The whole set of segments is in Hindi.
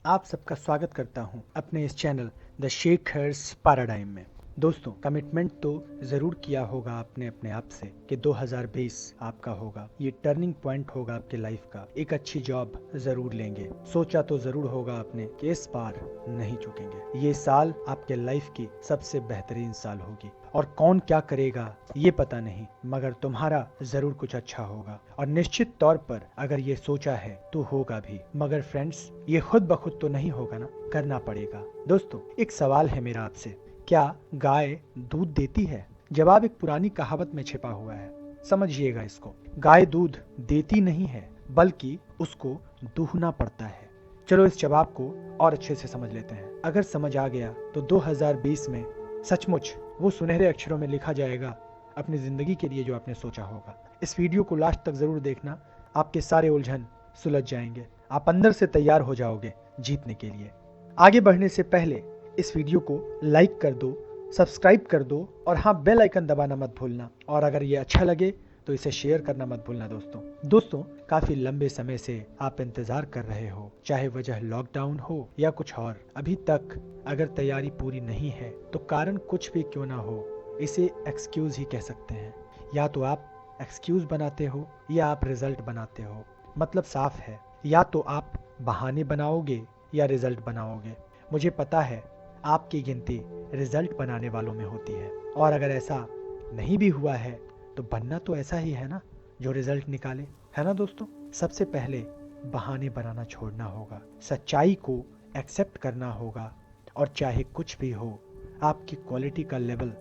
आप सबका स्वागत करता हूं अपने इस चैनल द शेखर्स पैराडाइम में। दोस्तों, कमिटमेंट तो ज़रूर किया होगा आपने अपने आप से कि 2020 आपका होगा, ये टर्निंग पॉइंट होगा आपके लाइफ का। एक अच्छी जॉब ज़रूर लेंगे। सोचा तो ज़रूर होगा आपने कि इस बार नहीं चूकेंगे, ये साल आपके लाइफ की सबसे बेहतरीन साल होगी। और कौन क्या करेगा ये पता नहीं, मगर तुम्हारा जरूर कुछ अच्छा होगा। और निश्चित तौर पर अगर ये सोचा है तो होगा भी। मगर फ्रेंड्स, ये खुद ब खुद तो नहीं होगा ना, करना पड़ेगा। दोस्तों, एक सवाल है मेरा आपसे, क्या गाय दूध देती है? जवाब एक पुरानी कहावत में छिपा हुआ है। समझिएगा इसको। गाय दूध देती नहीं है, बल्कि उसको दूहना पड़ता है। चलो इस जवाब को और अच्छे से समझ लेते हैं। अगर समझ आ गया तो 2020 में सचमुच वो सुनहरे अक्षरों में लिखा जाएगा अपनी जिंदगी के लिए जो आपने सोचा होगा। इस वीडियो को लास्ट तक जरूर देखना, आपके सारे उलझन सुलझ जाएंगे। आप अंदर से तैयार हो जाओगे जीतने के लिए। आगे बढ़ने से पहले इस वीडियो को लाइक कर दो, सब्सक्राइब कर दो और हाँ, बेल आइकन दबाना मत भूलना। और अगर ये अच्छा लगे तो इसे शेयर करना मत भूलना। दोस्तों, काफी लंबे समय से आप इंतजार कर रहे हो, चाहे वजह लॉकडाउन हो या कुछ और। अभी तक अगर तैयारी पूरी नहीं है तो कारण कुछ भी क्यों ना हो, इसे एक्सक्यूज ही कह सकते हैं। या तो आप एक्सक्यूज बनाते हो या आप रिजल्ट बनाते हो। मतलब साफ है, या तो आप बहाने बनाओगे या रिजल्ट बनाओगे। मुझे पता है आपकी गिनती रिजल्ट बनाने वालों में होती है, और अगर ऐसा नहीं भी हुआ है तो बनना तो ऐसा ही है ना जो रिजल्ट निकाले, है ना दोस्तों? सबसे पहले बहाने बनाना छोड़ना होगा, सच्चाई को एक्सेप्ट करना होगा, और चाहे कुछ भी हो आपकी क्वालिटी का लेवल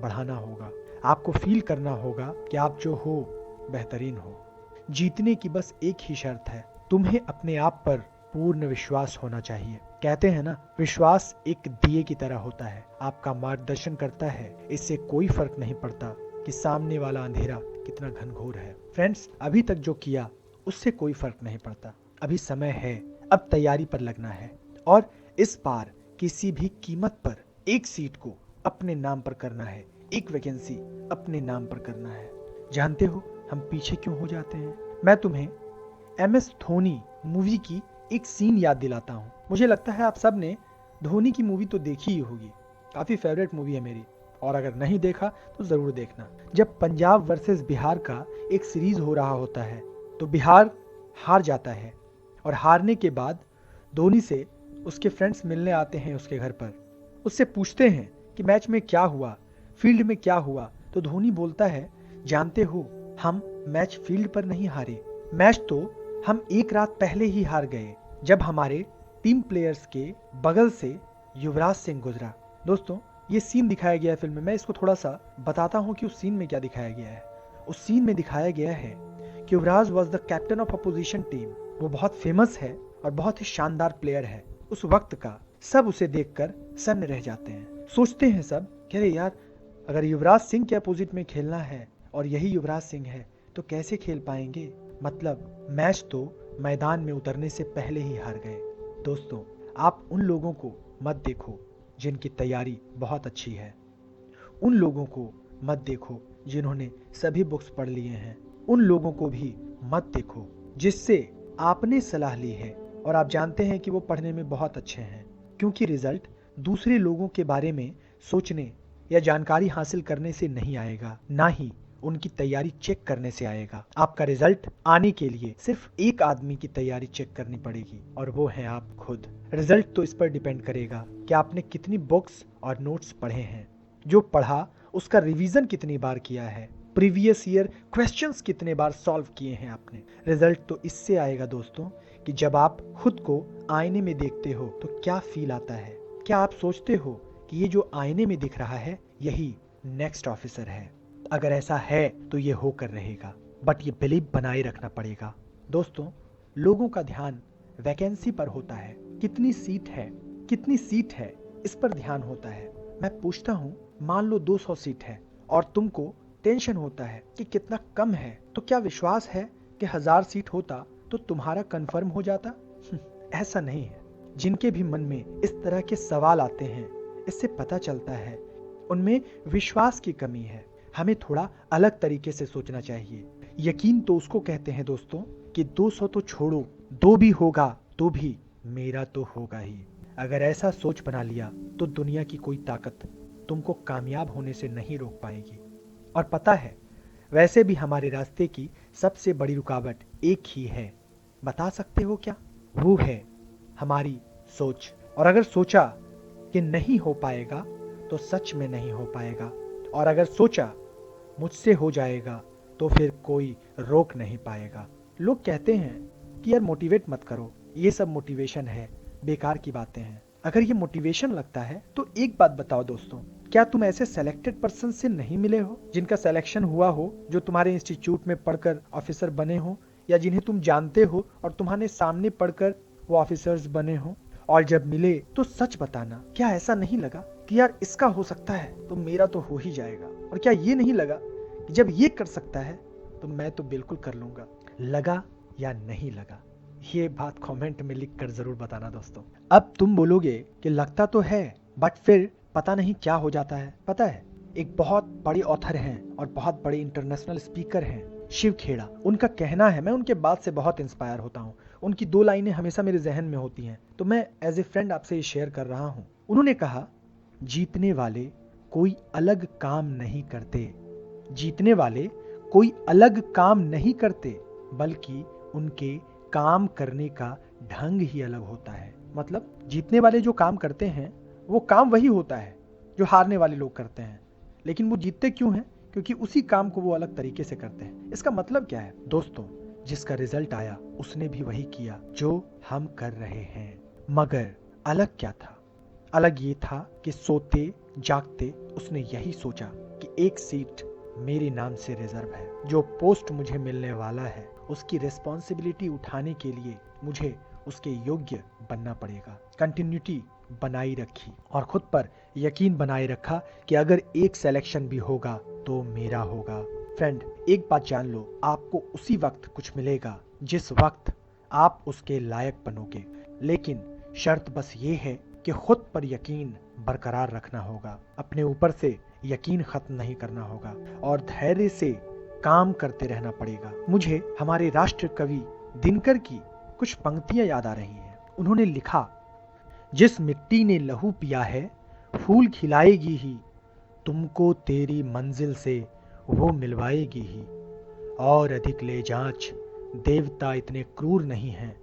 बढ़ाना होगा। आपको फील करना होगा कि आप जो हो बेहतरीन हो। जीतने की बस एक ही शर्त है, तुम्हें अपने आप पर पूर्ण विश्वास होना चाहिए। कहते हैं ना, विश्वास एक दिए की तरह होता है, आपका मार्गदर्शन करता है। इससे कोई फर्क नहीं पड़ता कि सामने वाला अंधेरा कितना घनघोर है। फ्रेंड्स, अभी तक जो किया उससे कोई फर्क नहीं पड़ता। अभी समय है, अब तैयारी पर लगना है। और इस बार किसी भी कीमत पर एक सीट को अपने नाम पर करना है, एक वैकेंसी अपने नाम पर करना है। जानते हो हम पीछे क्यों हो जाते हैं? मैं तुम्हें MS धोनी मूवी की एक सीन याद दिलाता हूँ। मुझे लगता है आप सब ने धोनी की मूवी तो देखी ही होगी, काफी फेवरेट मूवी है मेरी। और अगर नहीं देखा तो जरूर देखना। जब पंजाब वर्सेस बिहार का एक सीरीज हो रहा होता है तो बिहार हार जाता है, और हारने के बाद धोनी से उसके फ्रेंड्स मिलने आते हैं उसके घर पर। उससे पूछते हैं कि मैच में क्या हुआ, फील्ड में क्या हुआ। तो धोनी बोलता है, जानते हो हम मैच फील्ड पर नहीं हारे, मैच तो हम एक रात पहले ही हार गए, जब हमारे टीम प्लेयर्स के बगल से युवराज सिंह गुजरा। दोस्तों, ये सीन दिखाया गया है फिल्म में। मैं इसको थोड़ा सा बताता हूँ कि उस सीन में क्या दिखाया गया है। उस सीन में दिखाया गया है कि Yuvraj was the captain of opposition team. वो बहुत फेमस है और बहुत ही शानदार प्लेयर है उस वक्त का। सब उसे देखकर सन्न रह जाते हैं। सोचते हैं सब कि अरे यार, अगर युवराज सिंह के अपोजिट में खेलना है और यही युवराज सिंह है तो कैसे खेल पाएंगे। मतलब मैच तो मैदान में उतरने से पहले ही हार गए। दोस्तों, आप उन लोगों को मत देखो जिनकी तैयारी बहुत अच्छी है। उन लोगों को मत देखो जिन्होंने सभी बुक्स पढ़ लिए हैं। उन लोगों को भी मत देखो जिससे आपने सलाह ली है और आप जानते हैं कि वो पढ़ने में बहुत अच्छे हैं। क्योंकि रिजल्ट दूसरे लोगों के बारे में सोचने या जानकारी हासिल करने से नहीं आएगा, ना ही उनकी तैयारी चेक करने से आएगा। आपका रिजल्ट आने के लिए सिर्फ एक आदमी की तैयारी चेक करनी पड़ेगी, और वो है आप खुद। रिजल्ट तो इस पर डिपेंड करेगा कि आपने कितनी बुक्स और नोट्स पढ़े हैं, जो पढ़ा उसका रिवीजन कितनी बार किया है, प्रीवियस ईयर क्वेश्चंस कितने बार सॉल्व किए हैं आपने। रिजल्ट तो इससे आएगा दोस्तों कि जब आप खुद को आईने में देखते हो तो क्या फील आता है। क्या आप सोचते हो कि ये जो आईने में दिख रहा है यही नेक्स्ट ऑफिसर है? अगर ऐसा है तो ये होकर रहेगा, बट ये बिलीव बनाए रखना पड़ेगा। दोस्तों, लोगों का ध्यान वैकेंसी पर होता है, कितनी सीट है, कितनी सीट है, इस पर ध्यान होता है। मैं पूछता हूँ, मान लो 200 सीट है और तुमको टेंशन होता है कि कितना कम है, तो क्या विश्वास है कि 1000 सीट होता तो तुम्हारा कंफर्म हो जाता? ऐसा नहीं है। जिनके भी मन में इस तरह के सवाल आते हैं, इससे पता चलता है उनमें विश्वास की कमी है। हमें थोड़ा अलग तरीके से सोचना चाहिए। यकीन तो उसको कहते हैं दोस्तों कि 200 तो छोड़ो, 2 भी होगा तो भी मेरा तो होगा ही। अगर ऐसा सोच बना लिया तो दुनिया की कोई ताकत तुमको कामयाब होने से नहीं रोक पाएगी। और पता है, वैसे भी हमारे रास्ते की सबसे बड़ी रुकावट एक ही है। बता सकते हो क्या? वो है हमारी सोच। और अगर सोचा कि नहीं हो पाएगा तो सच में नहीं हो पाएगा, और अगर सोचा मुझसे हो जाएगा तो फिर कोई रोक नहीं पाएगा। लोग कहते हैं कि यार मोटिवेट मत करो, ये सब मोटिवेशन है, बेकार की बातें हैं। अगर ये मोटिवेशन लगता है तो एक बात बताओ दोस्तों, क्या तुम ऐसे सेलेक्टेड पर्सन से नहीं मिले हो जिनका सिलेक्शन हुआ हो, जो तुम्हारे इंस्टीट्यूट में पढ़कर ऑफिसर बने हो, या जिन्हें तुम जानते हो और तुम्हारे सामने पढ़कर वो ऑफिसर्स बने हो? और जब मिले तो सच बताना, क्या ऐसा नहीं लगा कि यार इसका हो सकता है तो मेरा तो हो ही जाएगा? और क्या ये नहीं लगा कि जब ये कर सकता है तो मैं तो बिल्कुल कर लूंगा? लगा या नहीं लगा, ये बात कमेंट में लिख कर जरूर बताना दोस्तों। अब तुम बोलोगे कि लगता तो है बट फिर पता नहीं क्या हो जाता है। पता है, एक बहुत बड़े ऑथर हैं और बहुत बड़े इंटरनेशनल स्पीकर हैं, शिव खेड़ा। उनका कहना है, मैं उनके बात से बहुत इंस्पायर होता हूँ। उनकी 2 लाइनें हमेशा मेरे जहन में होती हैं, तो मैं एज ए फ्रेंड आपसे ये शेयर कर रहा हूँ। उन्होंने कहा, जीतने वाले कोई अलग काम नहीं करते, जीतने वाले कोई अलग काम नहीं करते, बल्कि उनके काम करने का ढंग ही अलग होता है। मतलब जीतने वाले जो काम करते हैं वो काम वही होता है जो हारने वाले लोग करते हैं, लेकिन वो जीतते क्यों हैं? क्योंकि उसी काम को वो अलग तरीके से करते हैं। इसका मतलब क्या है दोस्तों? जिसका रिजल्ट आया उसने भी वही किया जो हम कर रहे हैं, मगर अलग क्या था? अलग ये था कि सोते जागते उसने यही सोचा कि एक सीट मेरे नाम से रिजर्व है, जो पोस्ट मुझे मिलने वाला है उसकी रिस्पॉन्सिबिलिटी उठाने के लिए मुझे उसके योग्य बनना पड़ेगा। कंटिन्यूटी बनाई रखी और खुद पर यकीन बनाए रखा कि अगर एक सिलेक्शन भी होगा तो मेरा होगा। फ्रेंड, एक बात जान लो, आपको उसी वक्त कुछ मिलेगा जिस वक्त आप उसके लायक बनोगे, लेकिन शर्त बस ये है कि खुद पर यकीन बरकरार रखना होगा, अपने ऊपर से यकीन खत्म नहीं करना होगा और धैर्य से काम करते रहना पड़ेगा। मुझे हमारे राष्ट्र कवि दिनकर की कुछ पंक्तियां याद आ रही हैं। उन्होंने लिखा, जिस मिट्टी ने लहू पिया है फूल खिलाएगी ही, तुमको तेरी मंजिल से वो मिलवाएगी ही। और अधिक ले जांच देवता इतने क्रूर नहीं हैं,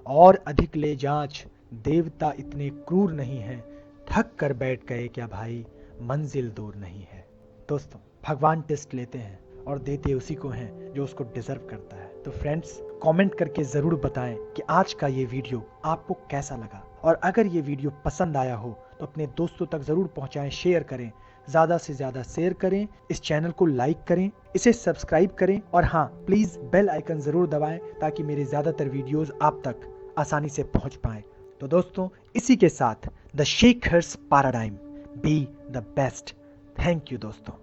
और अधिक ले जांच देवता इतने क्रूर नहीं हैं, थक कर बैठ गए क्या भाई, मंजिल दूर नहीं है। दोस्तों, भगवान टेस्ट लेते हैं और देते उसी को हैं जो उसको डिजर्व करता है। तो फ्रेंड्स, कमेंट करके जरूर बताएं कि आज का ये वीडियो आपको कैसा लगा, और अगर ये वीडियो पसंद आया हो तो अपने दोस्तों तक जरूर पहुंचाएं, शेयर करें, ज्यादा से ज्यादा शेयर करें, इस चैनल को लाइक करें, इसे सब्सक्राइब करें, और हाँ, प्लीज बेल आइकन जरूर दबाएं ताकि मेरे ज्यादातर वीडियोस आप तक आसानी से पहुंच पाए। तो दोस्तों, इसी के साथ the Shekhar's paradigm, be the best. Thank you दोस्तों।